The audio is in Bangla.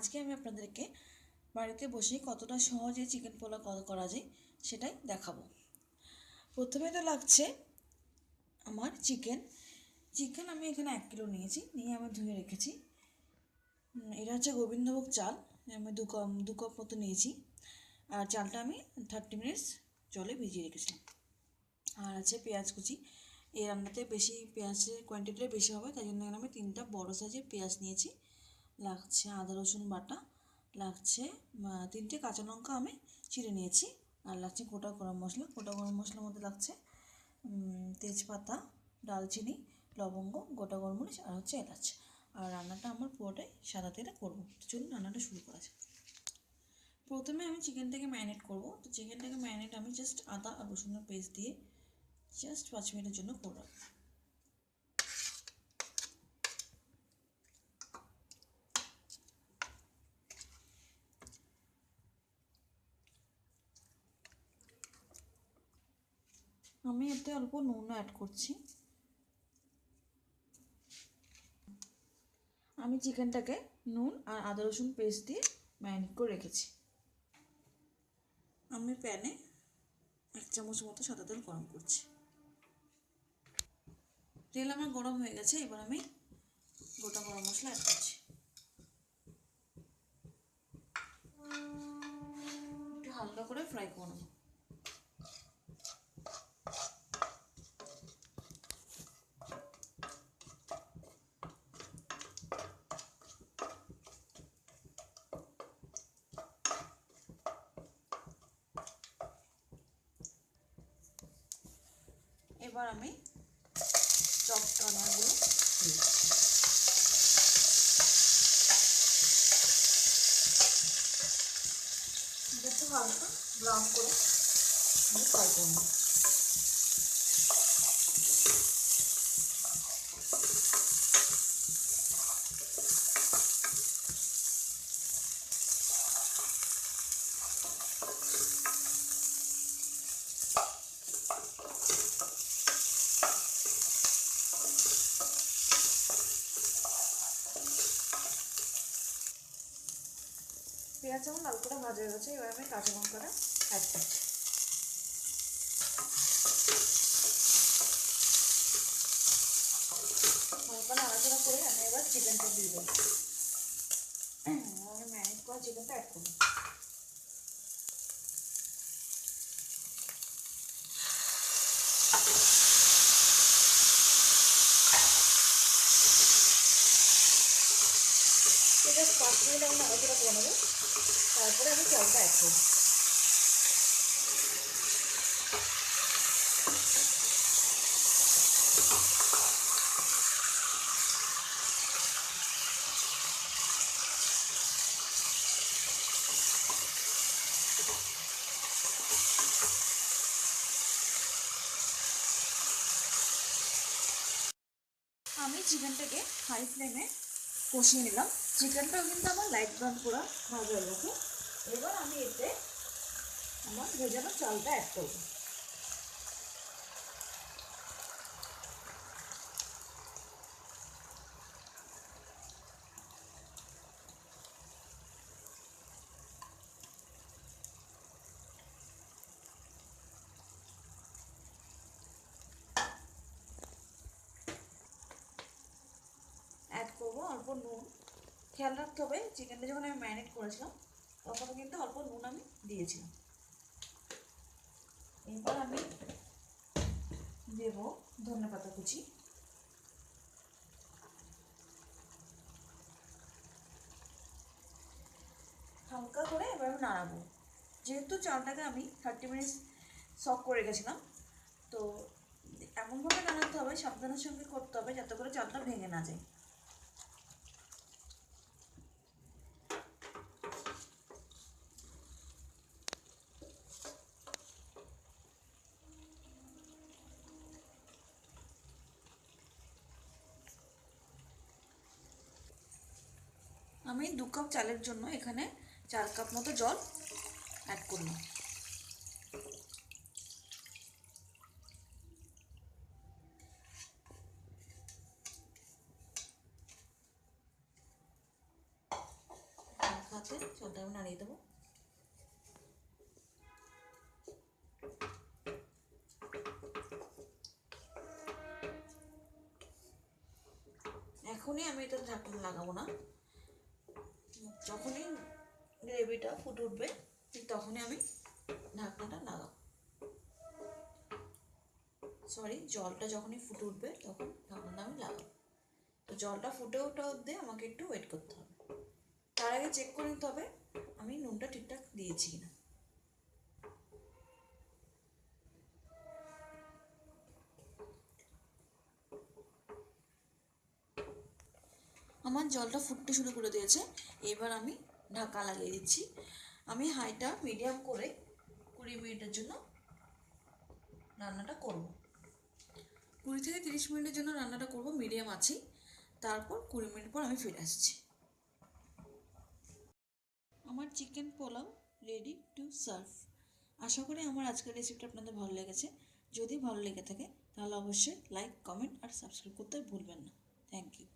আজকে আমি আপনাদেরকে বাড়িতে বসে কতটা সহজে চিকেন পোলাও করা যায় সেটাই দেখাবো। প্রথমে তো লাগছে আমার চিকেন আমি এখানে 1 কিলো নিয়েছি, নিয়ে আমি ধুয়ে রেখেছি। এটা হচ্ছে গোবিন্দভোগ চাল, আমি দু কাপ মতো নিয়েছি। আর চালটা আমি 30 মিনিটস জলে ভিজিয়ে রেখেছিলাম। আর আছে পেঁয়াজ কুচি। এই রান্নাতে বেশি পেঁয়াজের কোয়ান্টিটিটা বেশি হবে, তাই জন্য আমি 3টা বড় সাইজের পেঁয়াজ নিয়েছি। লাগছে আদা রসুন বাটা, লাগছে 3টে কাঁচা লঙ্কা আমি চিড়ে নিয়েছি। আর লাগছে গোটা গরম মশলার মধ্যে লাগছে তেজপাতা, দালচিনি, লবঙ্গ, গোটা গোলমরিচ আর হচ্ছে এলাচ। আর রান্নাটা আমার পুরোটাই সাদা তেলে করবো। চলুন রান্নাটা শুরু করা যাক। প্রথমে আমি চিকেনটাকে ম্যারিনেট করবো। তো চিকেনটাকে ম্যারিনেট আমি জাস্ট আদা আর রসুনের পেস্ট দিয়ে জাস্ট 5 মিনিটের জন্য করে রাখবো। আমি এতে অল্প নুন অ্যাড করছি। আমি চিকেনটাকে নুন আর আদা রসুন পেস্ট দিয়ে ম্যারিনেট করে রেখেছি। আমি প্যানে 1 চামচ মতো সাদা তেল গরম করছি। তেল আমার গরম হয়ে গেছে, এবার আমি গোটা গরম মশলা অ্যাড করছি। একটু হালকা করে ফ্রাই করব। এবার আমি চপ কানাগুলো একটু হালকা ব্রাউন করে আমি ফ্রাই করব। পেঁয়াজ যেমন লাল করে ভাজা হয়ে গেছে, এবার আমি কাঁচা লঙ্কাটা অ্যাড করছি। হালকা নাড়াচাড়া করে আমি এবার চিকেনটা দিয়ে দেবো। আমি ম্যারিনেট করা চিকেনটা অ্যাড করবো। জাস্ট 5 মিনিট আমি নাড়াচাড়া করে নেবো, তারপরে আমি চালটা অ্যাড করবো। আমি চিকেনটাকে হাই ফ্লেমে কষিয়ে নিলাম। চিকেনটাও কিন্তু আমার লাইট ব্রাউন করা ভাজা হয়ে গেছে। এবার আমি এতে আমার ভেজানো চালটা অ্যাড করবো। অ্যাড করবো অল্প নুন। খেয়াল রাখতে হবে, চিকেনটা যখন আমি ম্যারিনেট করেছিলাম তখন কিন্তু অল্প নুন আমি দিয়েছিলাম। এবার আমি দেব ধনেপাতা কুচি। হালকা করে এবার আমি নাড়াবো। যেহেতু চালটাকে আমি 30 মিনিট সক করে রেখেছিলাম, তো এমনভাবে নাড়াতে হবে, সাবধানের সঙ্গে করতে হবে যাতে করে চালটা ভেঙে না যায়। আমি 2 কাপ চালের জন্য এখানে 4 কাপ মতো জল অ্যাড করলাম। তখনই আমি এটা ঢাকনা লাগাবো না, যখনই গ্রেভিটা ফুটে উঠবে ঠিক তখনই আমি ঢাকনাটা লাগাবো। জলটা যখনই ফুটে উঠবে তখন ঢাকনাটা আমি লাগাবো। তো জলটা ফুটে ওঠা অবধি আমাকে একটু ওয়েট করতে হবে। তার আগে চেক করে নিতে হবে আমি নুনটা ঠিকঠাক দিয়েছি কিনা। আমার জলটা ফুটতে শুরু করে দিয়েছে, এবার আমি ঢাকা লাগিয়ে দিচ্ছি। আমি হাইটা মিডিয়াম করে 20 মিনিটের জন্য রান্নাটা করব। 20 থেকে 30 মিনিটের জন্য রান্নাটা করব মিডিয়াম আছেই। তারপর 20 মিনিট পর আমি ফিরে আসছি। আমার chicken pulao ready to serve. আশা করি আমার আজকের রেসিপিটা আপনাদের ভালো লেগেছে। যদি ভালো লেগে থাকে তাহলে অবশ্যই লাইক, কমেন্ট আর সাবস্ক্রাইব করতে ভুলবেন না। Thank you.